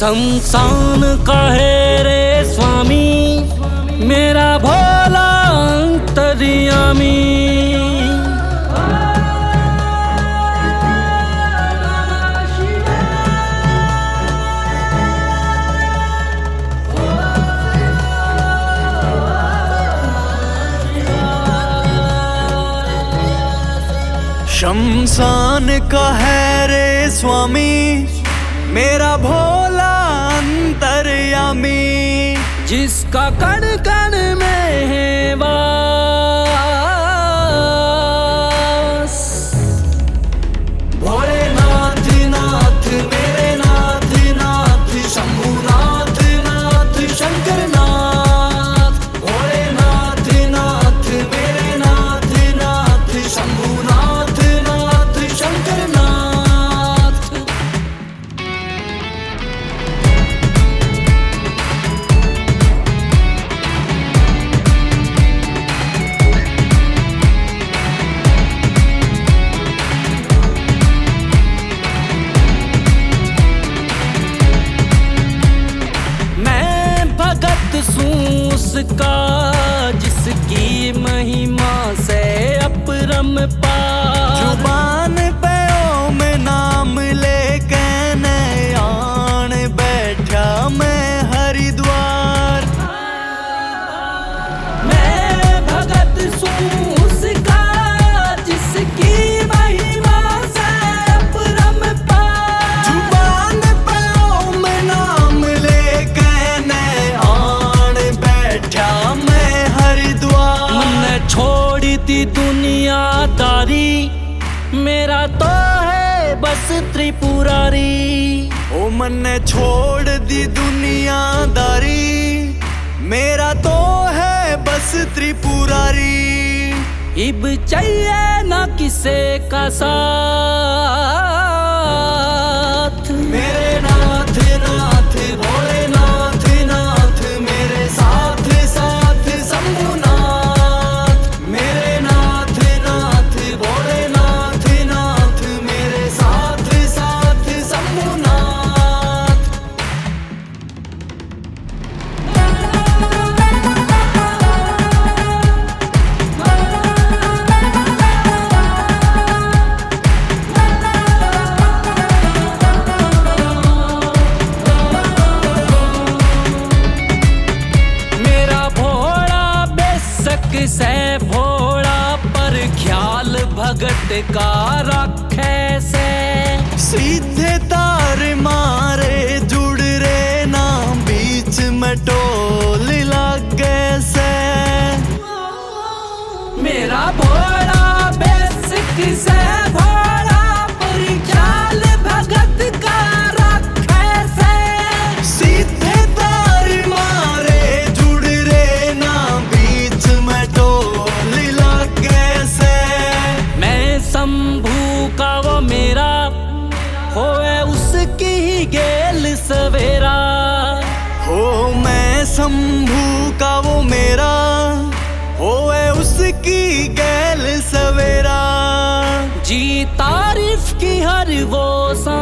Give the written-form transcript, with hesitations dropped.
शमशान का है रे स्वामी मेरा भोला अंतर्यामी। शमशान का है रे स्वामी मेरा भोला अंतर्यामी। जिसका कण कण में है वास। भोलेनाथ नाथ मेरे नाथ नाथ शंभुनाथ नाथ शंकर नाथ। भोलेनाथ नाथ मेरे नाथ नाथ शंभुनाथ नाथ शंकर नाथ। उसका जिसकी महिमा से अपरंपार। जुबान पे ओम नाम लेके नयान बैठा मैं हरिद्वार। मैं भगत सूं उसका जिसकी महिमा से अपरंपार। जुबान पे ओम नाम लेके मैं हरिद्वार। मैंने छोड़ी थी दुनियादारी मेरा तो है बस त्रिपुरारी। ओ मैंने छोड़ दी दुनियादारी मेरा तो है बस त्रिपुरारी। इब चाहिए ना किसे का साथ। मेरे नाथ नाथ भोलेनाथ नाथ मेरे साथ साथ शंभुनाथ। मेरे नाथ नाथ भोलेनाथ नाथ मेरे साथ साथ शंभुनाथ। से भोला पर ख्याल भगत का रखे से। सीधे तार मारे जुड़ रे ना बीच में टोल लागे से। मेरा भोला बेसिक से भोला पर ख्याल भगत का रखे से। सीधे तार मारे जुड़ रे ना बीच में टोल लागे से। मैं शंभू का वो मेरा होए उसकी ही गेल सवेरा। हो मैं शंभू का वो मेरा होए उसकी गैल सवेरा। जी तारीफ की हर वो सा